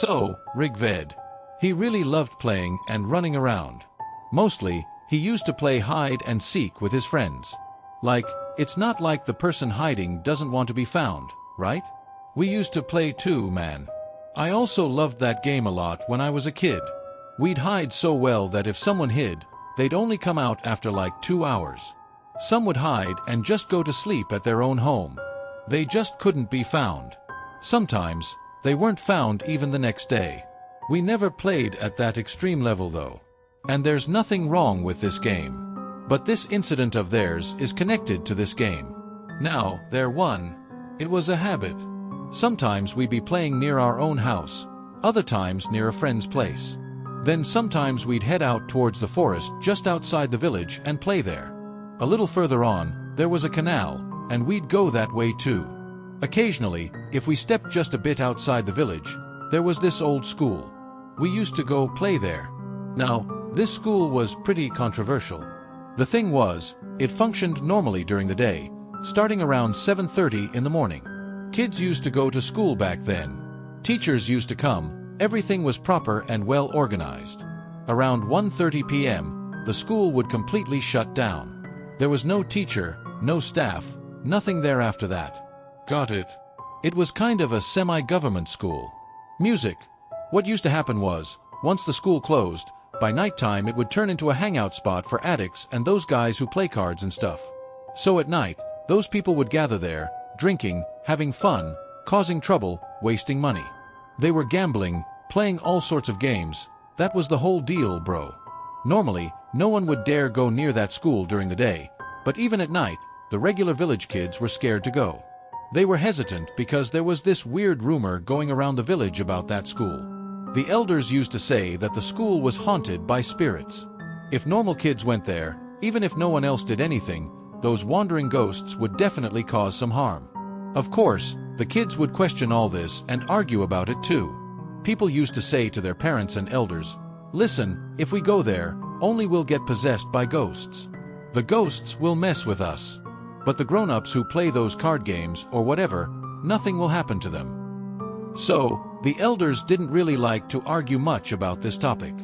So, Rigved. He really loved playing and running around. Mostly, he used to play hide and seek with his friends. Like, it's not like the person hiding doesn't want to be found, right? We used to play too, man. I also loved that game a lot when I was a kid. We'd hide so well that if someone hid, they'd only come out after like 2 hours. Some would hide and just go to sleep at their own home. They just couldn't be found. Sometimes, they weren't found even the next day. We never played at that extreme level though. And there's nothing wrong with this game. But this incident of theirs is connected to this game. Now, it was a habit. Sometimes we'd be playing near our own house, other times near a friend's place. Then sometimes we'd head out towards the forest just outside the village and play there. A little further on, there was a canal, and we'd go that way too. Occasionally, if we stepped just a bit outside the village, there was this old school. We used to go play there. Now, this school was pretty controversial. The thing was, it functioned normally during the day, starting around 7:30 in the morning. Kids used to go to school back then. Teachers used to come, everything was proper and well organized. Around 1:30 p.m., the school would completely shut down. There was no teacher, no staff, nothing there after that. Got it. It was kind of a semi-government school. Music. What used to happen was, once the school closed, by nighttime it would turn into a hangout spot for addicts and those guys who play cards and stuff. So at night, those people would gather there, drinking, having fun, causing trouble, wasting money. They were gambling, playing all sorts of games. That was the whole deal, bro. Normally, no one would dare go near that school during the day, but even at night, the regular village kids were scared to go. They were hesitant because there was this weird rumor going around the village about that school. The elders used to say that the school was haunted by spirits. If normal kids went there, even if no one else did anything, those wandering ghosts would definitely cause some harm. Of course, the kids would question all this and argue about it too. People used to say to their parents and elders, "Listen, if we go there, only we'll get possessed by ghosts. The ghosts will mess with us. But the grown-ups who play those card games or whatever, nothing will happen to them." So, the elders didn't really like to argue much about this topic.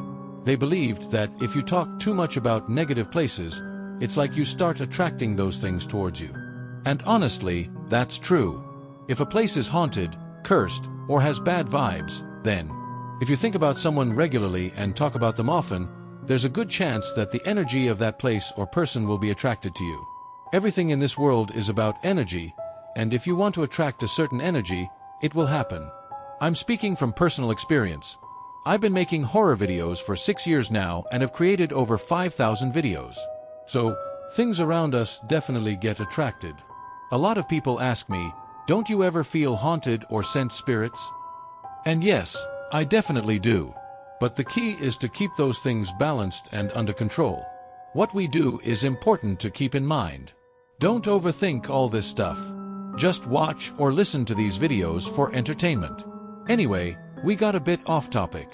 They believed that if you talk too much about negative places, it's like you start attracting those things towards you. And honestly, that's true. If a place is haunted, cursed, or has bad vibes, then, if you think about someone regularly and talk about them often, there's a good chance that the energy of that place or person will be attracted to you. Everything in this world is about energy, and if you want to attract a certain energy, it will happen. I'm speaking from personal experience. I've been making horror videos for 6 years now and have created over 5,000 videos. So, things around us definitely get attracted. A lot of people ask me, "Don't you ever feel haunted or sense spirits?" And yes, I definitely do. But the key is to keep those things balanced and under control. What we do is important to keep in mind. Don't overthink all this stuff. Just watch or listen to these videos for entertainment. Anyway, we got a bit off topic.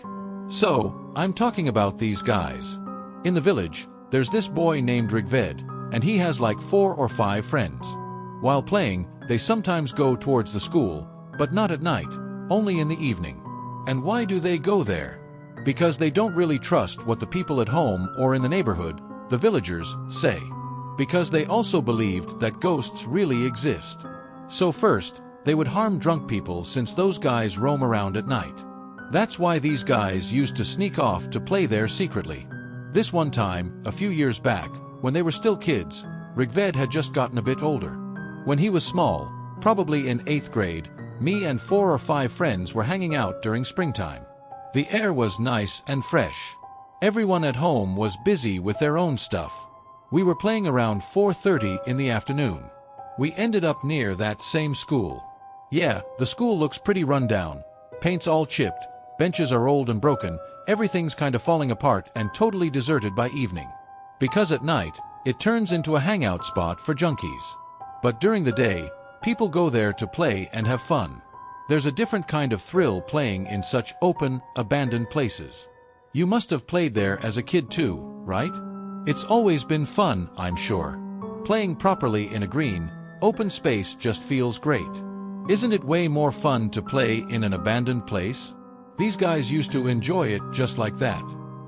So, I'm talking about these guys. In the village, there's this boy named Rigved, and he has like 4 or 5 friends. While playing, they sometimes go towards the school, but not at night, only in the evening. And why do they go there? Because they don't really trust what the people at home or in the neighborhood, the villagers, say. Because they also believed that ghosts really exist. So first, they would harm drunk people since those guys roam around at night. That's why these guys used to sneak off to play there secretly. This one time, a few years back, when they were still kids, Rigved had just gotten a bit older. When he was small, probably in 8th grade, me and 4 or 5 friends were hanging out during springtime. The air was nice and fresh. Everyone at home was busy with their own stuff. We were playing around 4:30 in the afternoon. We ended up near that same school. Yeah, the school looks pretty run down. Paint's all chipped, benches are old and broken, everything's kinda falling apart and totally deserted by evening. Because at night, it turns into a hangout spot for junkies. But during the day, people go there to play and have fun. There's a different kind of thrill playing in such open, abandoned places. You must have played there as a kid too, right? It's always been fun, I'm sure. Playing properly in a green, open space just feels great. Isn't it way more fun to play in an abandoned place? These guys used to enjoy it just like that.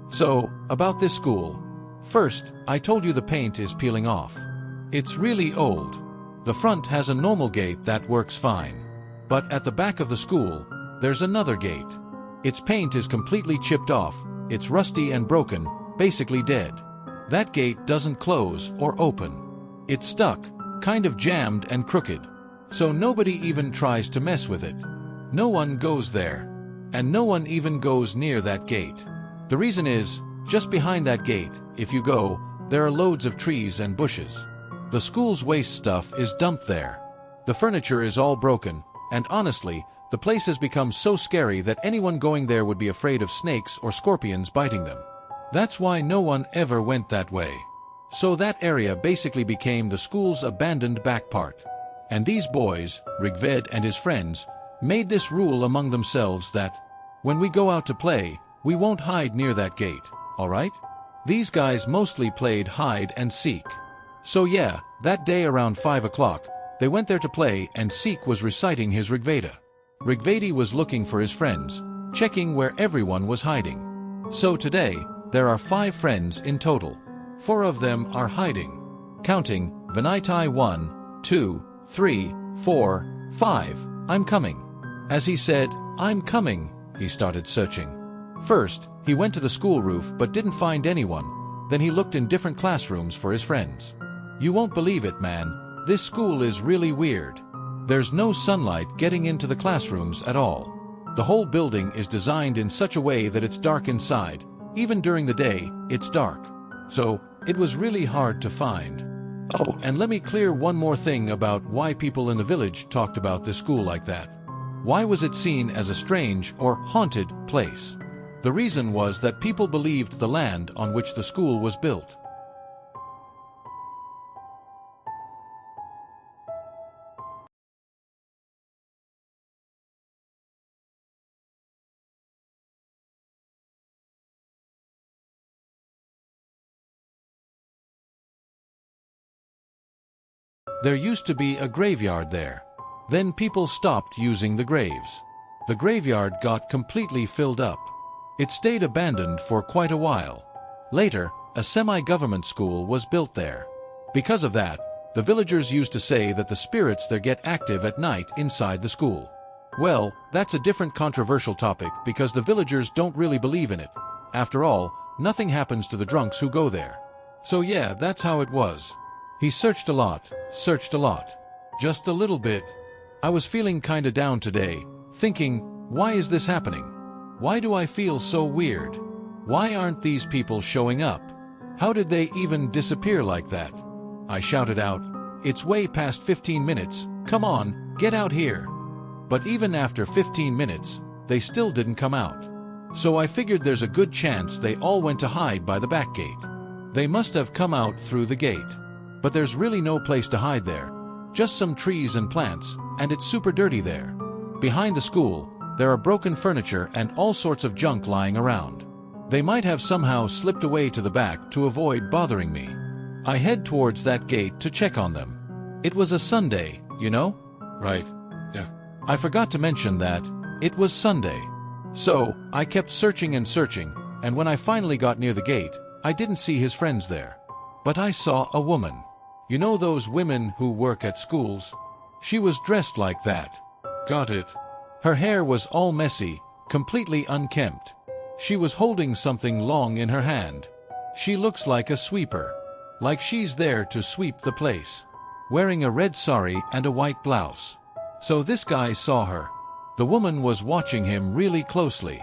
So, about this school. First, I told you the paint is peeling off. It's really old. The front has a normal gate that works fine. But at the back of the school, there's another gate. Its paint is completely chipped off, it's rusty and broken, basically dead. That gate doesn't close or open. It's stuck, kind of jammed and crooked. So nobody even tries to mess with it. No one goes there. And no one even goes near that gate. The reason is, just behind that gate, if you go, there are loads of trees and bushes. The school's waste stuff is dumped there. The furniture is all broken, and honestly, the place has become so scary that anyone going there would be afraid of snakes or scorpions biting them. That's why no one ever went that way. So that area basically became the school's abandoned back part. And these boys, Rigved and his friends, made this rule among themselves that, when we go out to play, we won't hide near that gate, alright? These guys mostly played hide and seek. So yeah, that day around 5 o'clock, they went there to play and Seek was reciting his Rigveda. Rigvedi was looking for his friends, checking where everyone was hiding. So today, there are 5 friends in total. 4 of them are hiding. Counting, Vinaitai 1, 2, 3, 4, 5, I'm coming. As he said, I'm coming, he started searching. First, he went to the school roof but didn't find anyone. Then he looked in different classrooms for his friends. You won't believe it, man. This school is really weird. There's no sunlight getting into the classrooms at all. The whole building is designed in such a way that it's dark inside. Even during the day, it's dark. So, it was really hard to find. Oh, and let me clear one more thing about why people in the village talked about this school like that. Why was it seen as a strange or haunted place? The reason was that people believed the land on which the school was built. There used to be a graveyard there. Then people stopped using the graves. The graveyard got completely filled up. It stayed abandoned for quite a while. Later, a semi-government school was built there. Because of that, the villagers used to say that the spirits there get active at night inside the school. Well, that's a different controversial topic because the villagers don't really believe in it. After all, nothing happens to the drunks who go there. So yeah, that's how it was. He searched a lot, just a little bit. I was feeling kinda down today, thinking, why is this happening? Why do I feel so weird? Why aren't these people showing up? How did they even disappear like that? I shouted out, it's way past 15 minutes, come on, get out here. But even after 15 minutes, they still didn't come out. So I figured there's a good chance they all went to hide by the back gate. They must have come out through the gate. But there's really no place to hide there. Just some trees and plants, and it's super dirty there. Behind the school, there are broken furniture and all sorts of junk lying around. They might have somehow slipped away to the back to avoid bothering me. I head towards that gate to check on them. It was a Sunday, you know? Right, yeah. I forgot to mention that. It was Sunday. So, I kept searching and searching, and when I finally got near the gate, I didn't see his friends there. But I saw a woman. You know those women who work at schools? She was dressed like that. Got it. Her hair was all messy, completely unkempt. She was holding something long in her hand. She looks like a sweeper. Like she's there to sweep the place. Wearing a red sari and a white blouse. So this guy saw her. The woman was watching him really closely.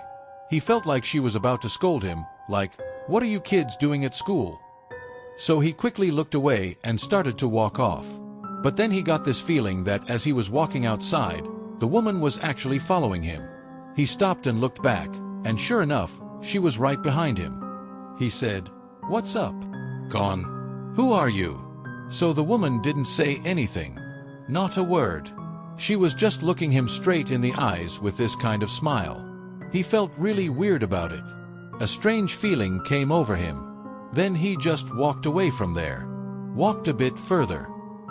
He felt like she was about to scold him, like, what are you kids doing at school? So he quickly looked away and started to walk off. But then he got this feeling that as he was walking outside, the woman was actually following him. He stopped and looked back, and sure enough, she was right behind him. He said, "What's up?" "Gone." "Who are you?" So the woman didn't say anything. Not a word. She was just looking him straight in the eyes with this kind of smile. He felt really weird about it. A strange feeling came over him. Then he just walked away from there. Walked a bit further.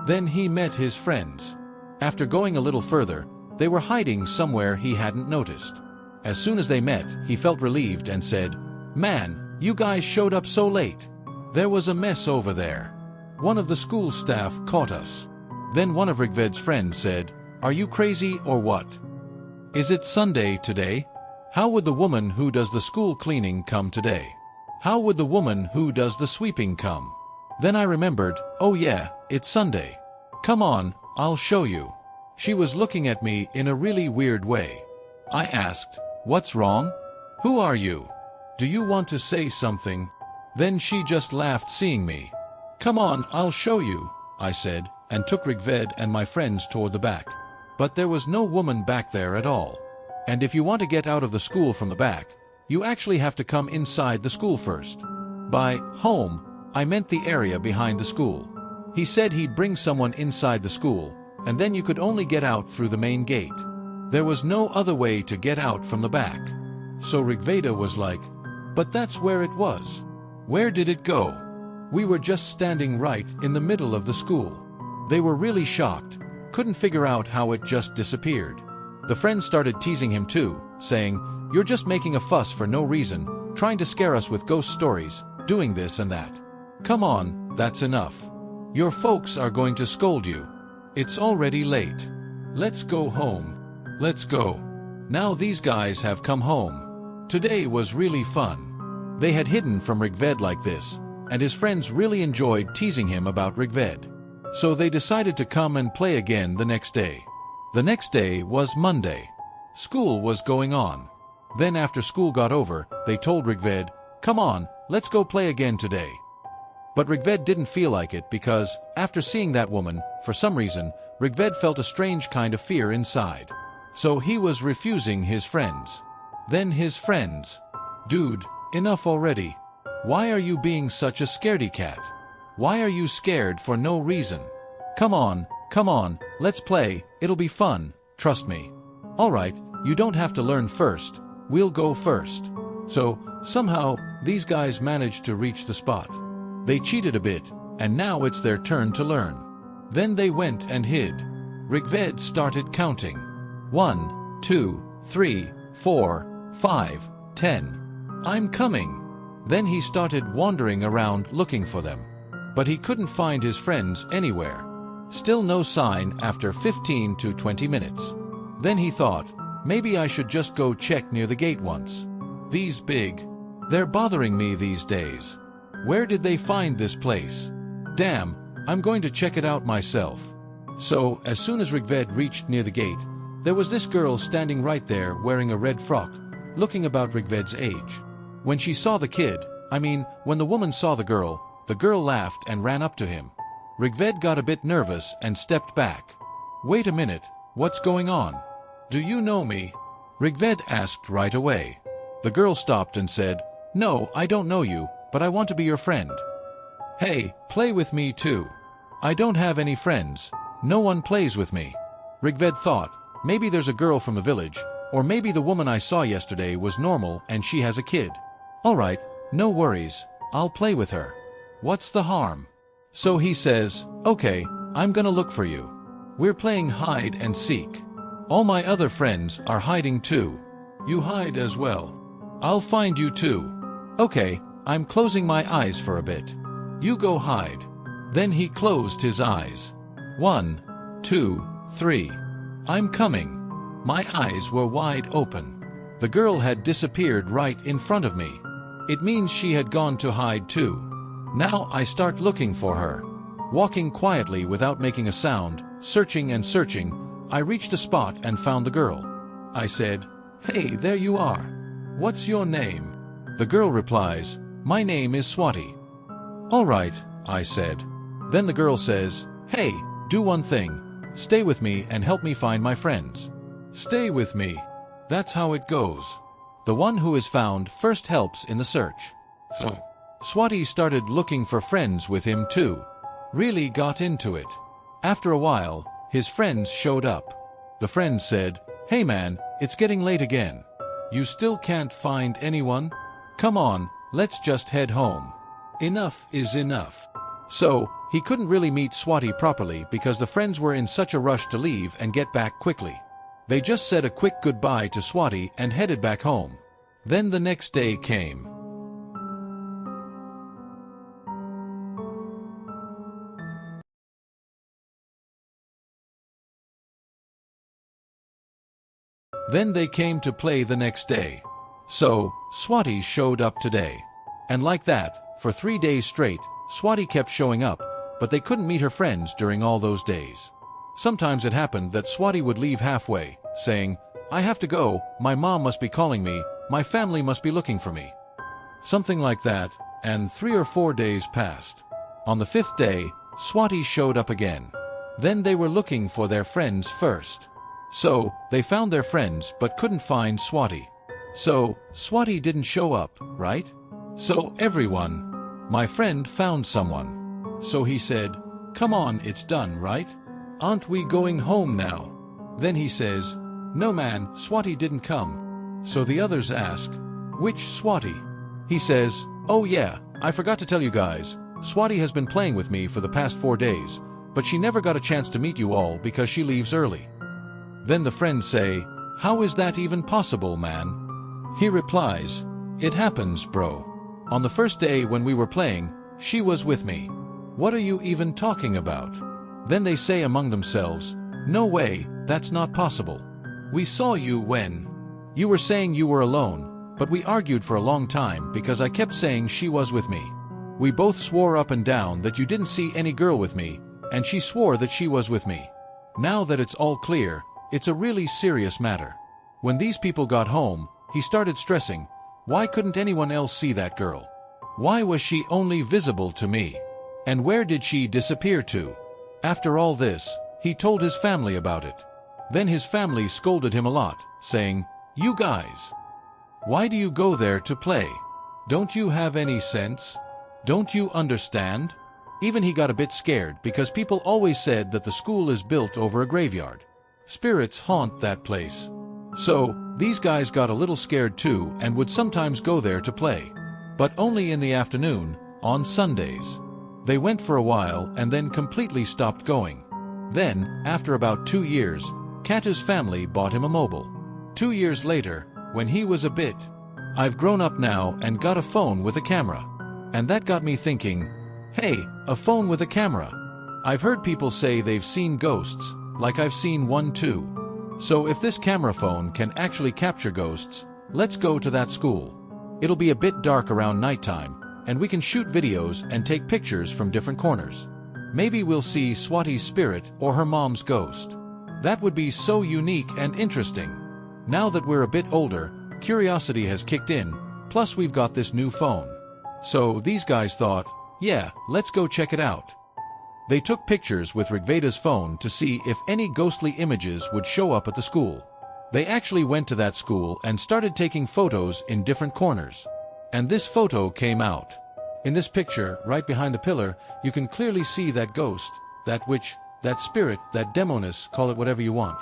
Then he met his friends. After going a little further, they were hiding somewhere he hadn't noticed. As soon as they met, he felt relieved and said, "Man, you guys showed up so late. There was a mess over there. One of the school staff caught us." Then one of Rigved's friends said, "Are you crazy or what? Is it Sunday today? How would the woman who does the school cleaning come today? How would the woman who does the sweeping come?" Then I remembered, "Oh yeah, it's Sunday. Come on, I'll show you." She was looking at me in a really weird way. I asked, "What's wrong? Who are you? Do you want to say something?" Then she just laughed seeing me. "Come on, I'll show you," I said, and took Rigved and my friends toward the back. But there was no woman back there at all. And if you want to get out of the school from the back, you actually have to come inside the school first. By home, I meant the area behind the school. He said he'd bring someone inside the school, and then you could only get out through the main gate. There was no other way to get out from the back. So Rigveda was like, "But that's where it was. Where did it go?" We were just standing right in the middle of the school. They were really shocked, couldn't figure out how it just disappeared. The friends started teasing him too, saying, "You're just making a fuss for no reason, trying to scare us with ghost stories, doing this and that. Come on, that's enough. Your folks are going to scold you. It's already late. Let's go home. Let's go." Now these guys have come home. Today was really fun. They had hidden from Rigved like this, and his friends really enjoyed teasing him about Rigved. So they decided to come and play again the next day. The next day was Monday. School was going on. Then after school got over, they told Rigved, "Come on, let's go play again today." But Rigved didn't feel like it because, after seeing that woman, for some reason, Rigved felt a strange kind of fear inside. So he was refusing his friends. Then his friends, "Dude, enough already. Why are you being such a scaredy cat? Why are you scared for no reason? Come on, let's play, it'll be fun, trust me. Alright, you don't have to learn first, we'll go first." So, somehow, these guys managed to reach the spot. They cheated a bit, and now it's their turn to learn. Then they went and hid. Rigved started counting. 1, 2, 3, 4, 5, 10. "I'm coming." Then he started wandering around looking for them. But he couldn't find his friends anywhere. Still no sign after 15 to 20 minutes. Then he thought, maybe I should just go check near the gate once. These big, they're bothering me these days. Where did they find this place? Damn, I'm going to check it out myself. So, as soon as Rigved reached near the gate, there was this girl standing right there wearing a red frock, looking about Rigved's age. When she saw the kid, when the woman saw the girl laughed and ran up to him. Rigved got a bit nervous and stepped back. "Wait a minute, what's going on? Do you know me?" Rigved asked right away. The girl stopped and said, "No, I don't know you, but I want to be your friend." "Hey, play with me too." "I don't have any friends. No one plays with me." Rigved thought, maybe there's a girl from the village, or maybe the woman I saw yesterday was normal and she has a kid. Alright, no worries, I'll play with her. What's the harm? So he says, "Okay, I'm gonna look for you. We're playing hide and seek. All my other friends are hiding too. You hide as well. I'll find you too. Okay, I'm closing my eyes for a bit. You go hide." Then he closed his eyes. 1, 2, 3. "I'm coming." My eyes were wide open. The girl had disappeared right in front of me. It means she had gone to hide too. Now I start looking for her. Walking quietly without making a sound, searching and searching, I reached a spot and found the girl. I said, "Hey, there you are. What's your name?" The girl replies, "My name is Swati." "Alright," I said. Then the girl says, "Hey, do one thing. Stay with me and help me find my friends." Stay with me. That's how it goes. The one who is found first helps in the search. So, Swati started looking for friends with him too. Really got into it. After a while, his friends showed up. The friends said, "Hey man, it's getting late again. You still can't find anyone? Come on, let's just head home. Enough is enough." So, he couldn't really meet Swati properly because the friends were in such a rush to leave and get back quickly. They just said a quick goodbye to Swati and headed back home. Then the next day came. Then they came to play the next day. So, Swati showed up today. And like that, for 3 days straight, Swati kept showing up, but they couldn't meet her friends during all those days. Sometimes it happened that Swati would leave halfway, saying, "I have to go, my mom must be calling me, my family must be looking for me." Something like that, and 3 or 4 days passed. On the 5th day, Swati showed up again. Then they were looking for their friends first. So, they found their friends but couldn't find Swati. So, Swati didn't show up, right? So everyone, my friend found someone. So he said, "Come on, it's done, right? Aren't we going home now?" Then he says, "No man, Swati didn't come." So the others ask, "Which Swati?" He says, "Oh yeah, I forgot to tell you guys, Swati has been playing with me for the past 4 days, but she never got a chance to meet you all because she leaves early." Then the friends say, "How is that even possible, man?" He replies, "It happens, bro. On the first day when we were playing, she was with me. What are you even talking about?" Then they say among themselves, "No way, that's not possible. We saw you when you were saying you were alone, but we argued for a long time because I kept saying she was with me. We both swore up and down that you didn't see any girl with me, and she swore that she was with me. Now that it's all clear, it's a really serious matter." When these people got home, he started stressing, why couldn't anyone else see that girl? Why was she only visible to me? And where did she disappear to? After all this, he told his family about it. Then his family scolded him a lot, saying, "You guys, why do you go there to play? Don't you have any sense? Don't you understand?" Even he got a bit scared because people always said that the school is built over a graveyard. Spirits haunt that place. So, these guys got a little scared too and would sometimes go there to play. But only in the afternoon, on Sundays. They went for a while and then completely stopped going. Then, after about 2 years, Kata's family bought him a mobile. 2 years later, when he was a bit, "I've grown up now and got a phone with a camera." And that got me thinking, hey, a phone with a camera. I've heard people say they've seen ghosts, like I've seen one too. So if this camera phone can actually capture ghosts, let's go to that school. It'll be a bit dark around nighttime, and we can shoot videos and take pictures from different corners. Maybe we'll see Swati's spirit or her mom's ghost. That would be so unique and interesting. Now that we're a bit older, curiosity has kicked in, plus we've got this new phone. So these guys thought, yeah, let's go check it out. They took pictures with Rigveda's phone to see if any ghostly images would show up at the school. They actually went to that school and started taking photos in different corners. And this photo came out. In this picture, right behind the pillar, you can clearly see that ghost, that witch, that spirit, that demoness, call it whatever you want.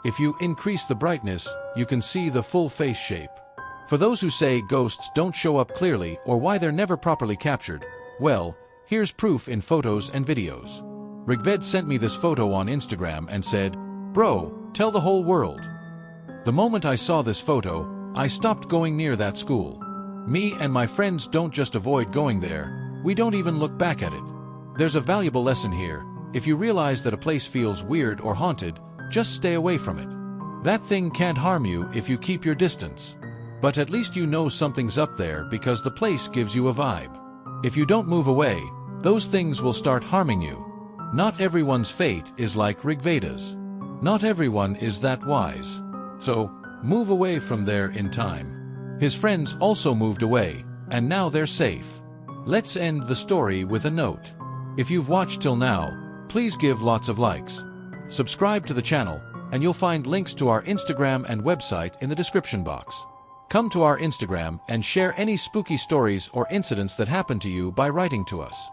If you increase the brightness, you can see the full face shape. For those who say ghosts don't show up clearly or why they're never properly captured, well, here's proof in photos and videos. Rigved sent me this photo on Instagram and said, "Bro, tell the whole world." The moment I saw this photo, I stopped going near that school. Me and my friends don't just avoid going there, we don't even look back at it. There's a valuable lesson here. If you realize that a place feels weird or haunted, just stay away from it. That thing can't harm you if you keep your distance. But at least you know something's up there because the place gives you a vibe. If you don't move away, those things will start harming you. Not everyone's fate is like Rigveda's. Not everyone is that wise. So, move away from there in time. His friends also moved away, and now they're safe. Let's end the story with a note. If you've watched till now, please give lots of likes. Subscribe to the channel, and you'll find links to our Instagram and website in the description box. Come to our Instagram and share any spooky stories or incidents that happened to you by writing to us.